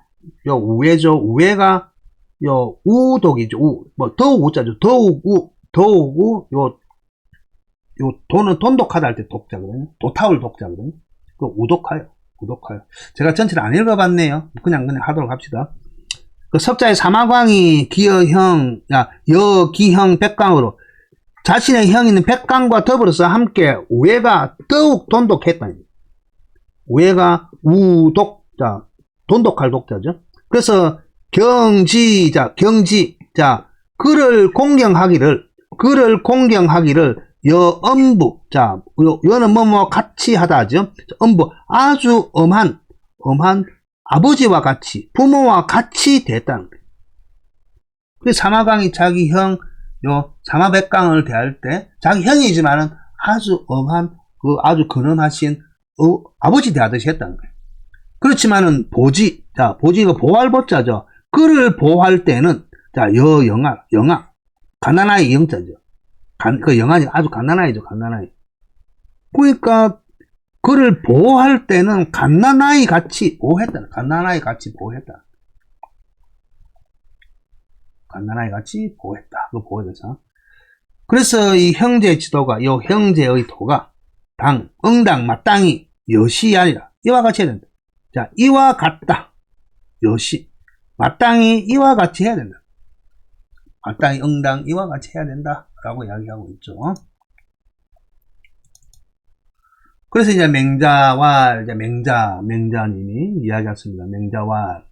우독이죠. 더욱 우자죠. 도는 돈독하다 할 때 독자거든요. 도타울 독자거든요. 우독하요. 제가 전체를 안 읽어봤네요. 그냥 하도록 합시다. 그 석자의 사마광이 여기형 백광으로 자신의 형인 백광과 더불어서 함께 우애가 더욱 돈독했다. 우애가 우독자, 돈독할 독자죠. 그래서 경지, 그를 공경하기를 여엄부, 자, 여는 같이 하다 하죠. 엄부, 아주 엄한 아버지와 같이, 부모와 같이 됐다는 거예요. 그 사마광이 자기 형, 사마백광을 대할 때, 자기 형이지만은 아주 엄한, 아주 근엄하신, 아버지 대하듯이 했다는 거예요. 그렇지만은, 보지가 보호할 보자죠. 그를 보호할 때는, 자, 영아, 가난아이 영자죠. 그 영아니 아주 갓난아이죠, 갓난아이. 그러니까 그를 보호할 때는 갓난아이 같이 보호했다. 갓난아이 같이 보호했다. 그 보호해서. 그래서 이 형제 지도가, 이 형제의 도가 응당 마땅히 여시 아니라 이와 같이 해야 된다. 자, 이와 같다. 여시 마땅히 이와 같이 해야 된다. 마땅히 응당 이와 같이 해야 된다 라고 이야기하고 있죠. 그래서 이제 맹자님이 이야기했습니다. 맹자와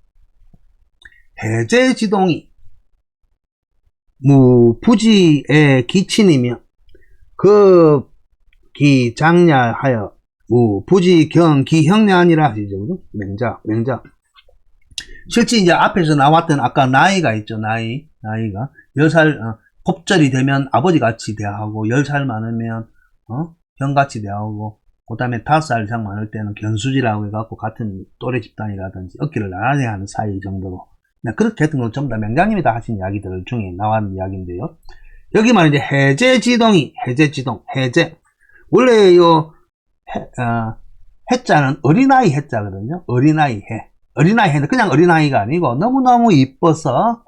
해제지동이 무부지의 기친이며 그 기장야하여 부지, 경, 기, 형량이라 하시죠. 맹자. 실제 이제 앞에서 나왔던 아까 나이가 있죠. 나이가 10살, 법절이 되면 아버지 같이 대하고, 10살 많으면, 형 같이 대하고, 그 다음에 5살 이상 많을 때는 견수지라고 해갖고 같은 또래 집단이라든지 어깨를 나란히 하는 사이 정도로. 그렇게 했던 건 전부 다 명장님이 다 하신 이야기들 중에 나온 이야기인데요. 여기 말은 이제 해제지동. 원래 해자는 어린아이 해자거든요. 어린아이는 그냥 어린아이가 아니고 너무너무 이뻐서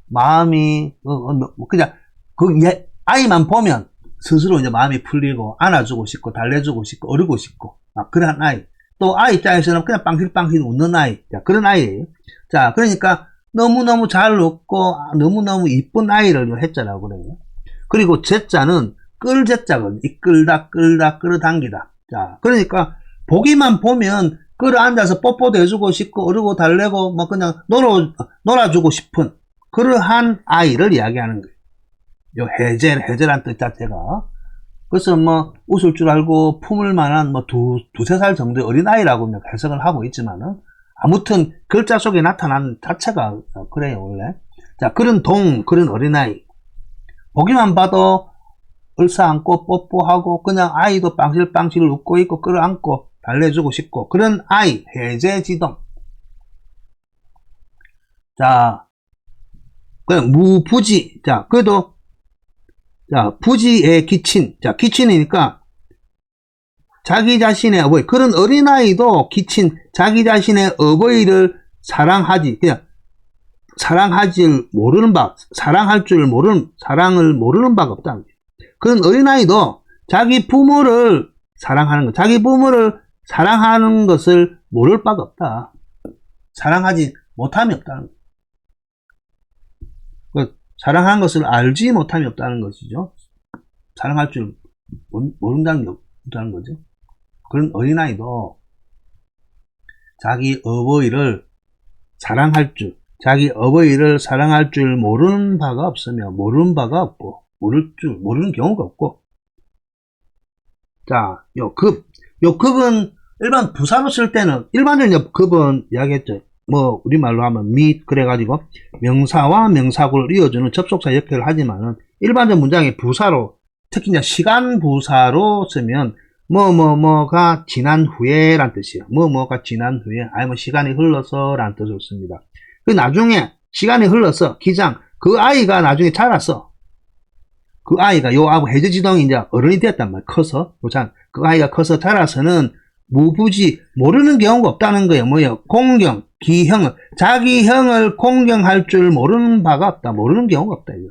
마음이 그냥 아이만 보면 스스로 이제 마음이 풀리고 안아주고 싶고 달래주고 싶고 어르고 싶고 그런 아이. 또 아이 입장에서는 그냥 빵실빵실 웃는 아이. 자, 그런 아이예요. 자, 그러니까 너무너무 잘 웃고 너무너무 이쁜 아이를 해자라고 그래요. 그리고 제자는 끌제자거든요. 이끌다 끌어당기다. 자, 그러니까 보기만 보면 끌어앉아서 뽀뽀도 해주고 싶고 어르고 달래고 뭐 그냥 놀아주고 싶은 그러한 아이를 이야기하는 거예요. 요 해제란 뜻 자체가. 그래서 뭐 웃을 줄 알고 품을 만한 뭐 두세 살 정도의 어린아이라고 해석을 하고 있지만은 아무튼 글자 속에 나타난 자체가 그래요, 원래. 자, 그런 어린아이. 보기만 봐도 얼싸안고 뽀뽀하고 그냥 아이도 빵실빵실 웃고 있고 끌어안고 달래주고 싶고 그런 아이, 해제지동. 자, 무부지. 자, 그래도 자, 부지에 기친. 자, 기친이니까 자기 자신의 어버이. 그런 어린아이도 기친 자기 자신의 어버이를 사랑하지. 그냥 사랑할 줄 모르는 사랑을 모르는 바가 없다. 그런 어린아이도 자기 부모를 사랑하는 것, 자기 부모를 사랑하는 것을 모를 바가 없다. 사랑하지 못함이 없다는 것. 사랑하는 것을 알지 못함이 없다는 것이죠. 사랑할 줄 모른다는 게 없다는 거죠. 그런 어린아이도 자기 어버이를 사랑할 줄 모르는 바가 없으며 모르는 바가 없고 모르는 경우가 없고. 자, 요 급은 일반 부사로 쓸 때는 일반적인 급은 이야기했죠. 뭐 우리말로 하면 그래가지고 명사와 명사구를 이어주는 접속사 역할을 하지만은 일반적 문장의 부사로 특히 이제 시간 부사로 쓰면 뭐가 지난 후에 란 뜻이에요. 뭐가 지난 후에 아니면 시간이 흘러서 란 뜻을 씁니다. 그 나중에 시간이 흘러서 기장 그 아이가 나중에 자랐어. 그 아이가 요하고 해제지동이 이제 어른이 됐단 말이야. 커서 그 아이가 커서 자라서는 무부지 모르는 경우가 없다는 거예요. 뭐예요? 공경 기형을 자기 형을 공경할 줄 모르는 바가 없다. 모르는 경우가 없다. 이거.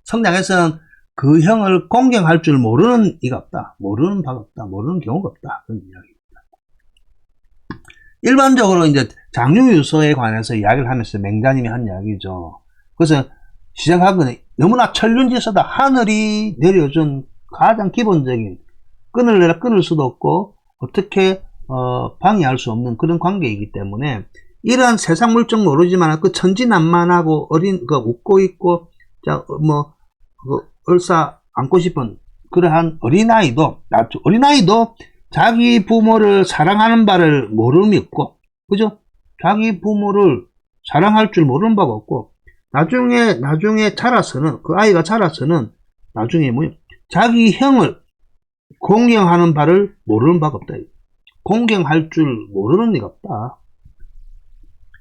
성장에서는 그 형을 공경할 줄 모르는 이가 없다. 모르는 바가 없다. 모르는 경우가 없다. 그런 이야기입니다. 일반적으로 이제 장유유서에 관해서 이야기를 하면서 맹자님이 한 이야기죠. 그래서 시작하거든요. 너무나 천륜지서다. 하늘이 내려준 가장 기본적인 끊을래라 끊을 수도 없고 어떻게 방해할 수 없는 그런 관계이기 때문에 이러한 세상 물정 모르지만 그 천진난만하고 웃고 있고 얼싸 안고 싶은 그러한 어린아이도 자기 부모를 사랑하는 바를 모름이 없고, 그죠? 자기 부모를 사랑할 줄 모르는 바가 없고, 나중에 자라서는, 그 아이가 자라서는, 나중에 자기 형을 공경하는 바를 모르는 바가 없다. 공경할 줄 모르는 리가 없다.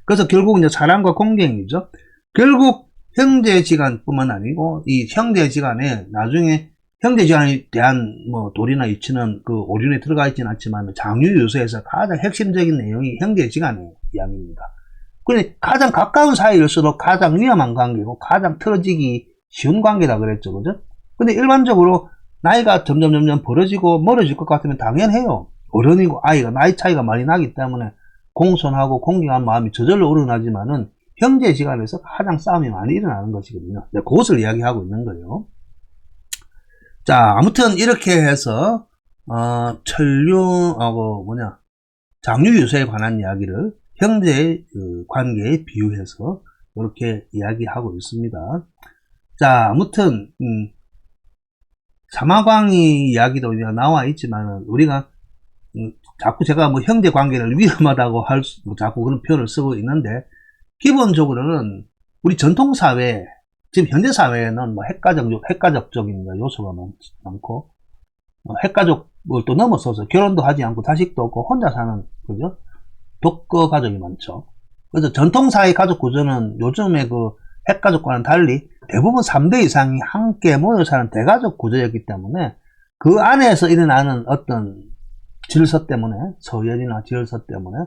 그래서 결국 이제 사랑과 공경이죠. 결국 형제지간뿐만 아니고, 이 형제지간에 나중에 형제지간에 대한 도리나 이치는 그 오륜에 들어가 있지는 않지만 장유유서에서 가장 핵심적인 내용이 형제지간의 이야기입니다. 근데 가장 가까운 사이일수록 가장 위험한 관계고 가장 틀어지기 쉬운 관계다 그랬죠, 그죠? 근데 일반적으로 나이가 점점 벌어지고 멀어질 것 같으면 당연해요. 어른이고 아이가 나이 차이가 많이 나기 때문에 공손하고 공경한 마음이 저절로 우러나지만은 형제지간에서 가장 싸움이 많이 일어나는 것이거든요. 그것을 이야기하고 있는 거예요. 자, 아무튼 이렇게 해서 장유유서에 관한 이야기를 형제의 관계에 비유해서 이렇게 이야기하고 있습니다. 자, 아무튼 사마광이 이야기도 나와 있지만 우리가 자꾸 제가 뭐 형제 관계를 위험하다고 자꾸 그런 표현을 쓰고 있는데, 기본적으로는 우리 전통사회, 지금 현대사회에는 뭐 핵가족적인 요소가 많고, 핵가족을 또 넘어서서 결혼도 하지 않고 자식도 없고 혼자 사는, 그죠? 독거 가족이 많죠. 그래서 전통사회 가족 구조는 요즘에 그 핵가족과는 달리 대부분 3대 이상이 함께 모여 사는 대가족 구조였기 때문에 그 안에서 일어나는 어떤 질서 때문에, 서열이나 질서 때문에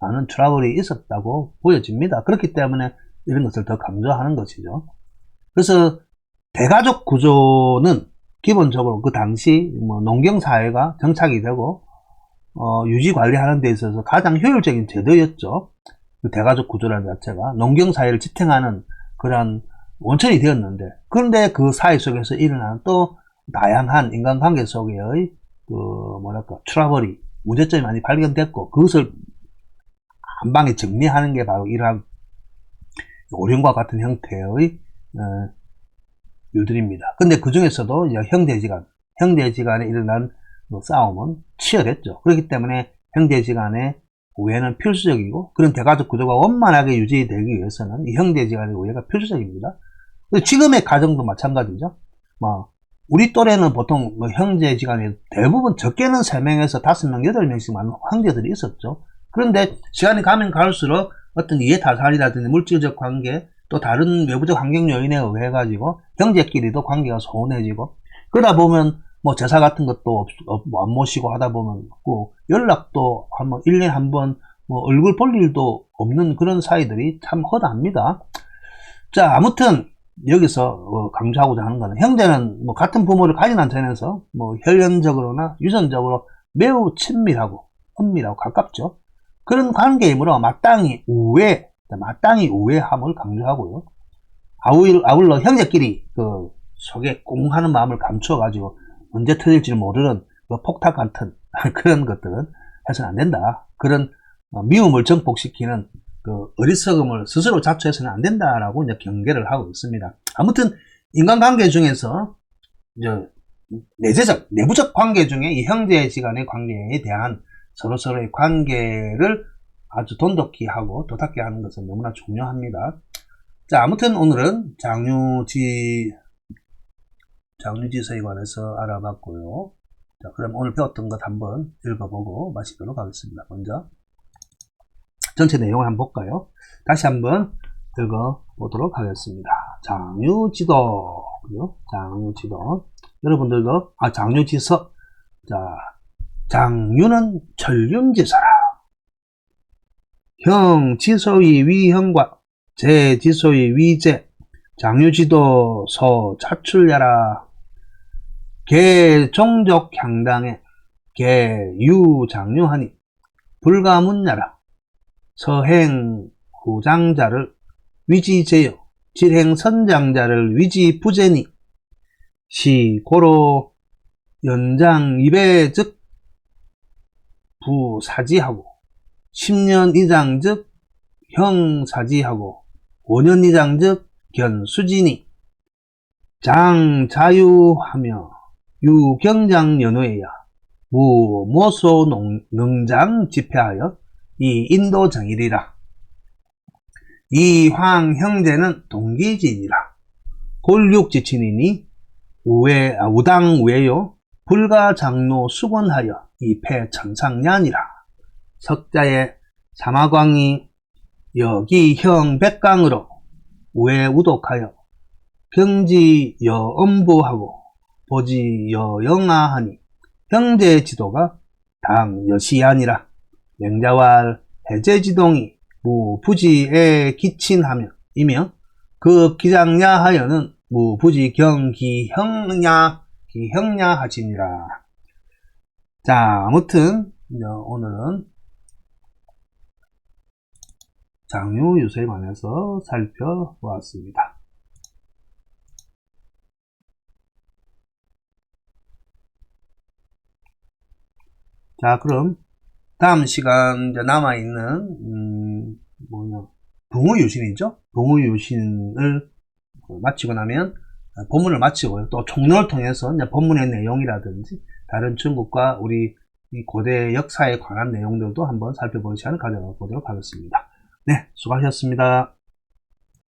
많은 트러블이 있었다고 보여집니다. 그렇기 때문에 이런 것을 더 강조하는 것이죠. 그래서 대가족 구조는 기본적으로 그 당시 뭐 농경사회가 정착이 되고 유지 관리하는 데 있어서 가장 효율적인 제도였죠. 그 대가족 구조라는 자체가 농경사회를 지탱하는 그런 원천이 되었는데, 그런데 그 사회 속에서 일어나는 또 다양한 인간관계 속에의 그 트러블이, 문제점이 많이 발견됐고, 그것을 한 방에 정리하는 게 바로 이러한 오륜과 같은 형태의 일들입니다. 근데 그 중에서도 형제지간에 일어난 싸움은 치열했죠. 그렇기 때문에 형제지간의 우애는 필수적이고, 그런 대가족 구조가 원만하게 유지되기 위해서는 이 형제지간의 우애가 필수적입니다. 지금의 가정도 마찬가지죠. 우리 또래는 보통 형제지간에 대부분 적게는 3명에서 5명, 8명씩 많은 형제들이 있었죠. 그런데 시간이 가면 갈수록 어떤 이해타산이라든지 물질적 관계, 또 다른 외부적 환경 요인에 의해 가지고 형제끼리도 관계가 소원해지고, 그러다 보면 뭐 제사 같은 것도 안 모시고 하다 보면 연락도 한번 1년에 한 번 얼굴 볼 일도 없는 그런 사이들이 참 허다합니다. 자, 아무튼 여기서 강조하고자 하는 것은, 형제는 같은 부모를 가진 않자면서 혈연적으로나 유전적으로 매우 친밀하고 은밀하고 가깝죠. 그런 관계이므로 마땅히 우애함을 강조하고요. 아울러 형제끼리 그 속에 공하는 마음을 감추어가지고 언제 터질지 모르는 폭탄 같은 그런 것들은 해서는 안 된다. 그런 미움을 정복시키는 그 어리석음을 스스로 자초해서는 안 된다라고 이제 경계를 하고 있습니다. 아무튼 인간관계 중에서 이제 내부적 관계 중에 이 형제지간의 관계에 대한 서로서로의 관계를 아주 돈독히 하고 도닦게 하는 것은 너무나 중요합니다. 자, 아무튼 오늘은 장유지서에 관해서 알아봤고요. 자, 그럼 오늘 배웠던 것 한번 읽어보고 마치도록 하겠습니다. 먼저 전체 내용을 한번 볼까요? 다시 한번 읽어보도록 하겠습니다. 장유지도, 장유지도. 여러분들도, 장유지서. 자, 장유는 천륜지서라. 형 지소의 위형과 제 지소의 위제. 장유지도 서 자출야라. 개 종족 향당에 개 유장유하니 불가문야라. 서행 후장자를 위지제여 질행 선장자를 위지부제니 시고로 연장 2배 즉 부사지하고 10년 이상 즉 형사지하고 5년 이상 즉 견수지니 장자유하며 유경장연회야 무모소 능장 집회하여 이 인도정일이라. 이 황 형제는 동기지니라. 골육지친이니 우당 우애요 불가장로 수건하여 이패 천상년이라. 석자의 사마광이 여기 형 백강으로 우애 우독하여 경지 여엄부하고 보지 여영아하니 형제 지도가 당 여시아니라. 맹자왈 해제지동이 무부지에 기친하며 이며 그 기장냐 하여는 무부지 경기형냐 하시니라. 자, 아무튼 오늘은 장유유서에 관해서 살펴보았습니다. 자, 그럼 다음 시간 남아있는 붕의유신이죠. 붕의유신을 마치고 나면 본문을 마치고요. 또 총론을 통해서 본문의 내용이라든지 다른 중국과 우리 이 고대 역사에 관한 내용들도 한번 살펴보는 시간을 가져보도록 하겠습니다. 네, 수고하셨습니다.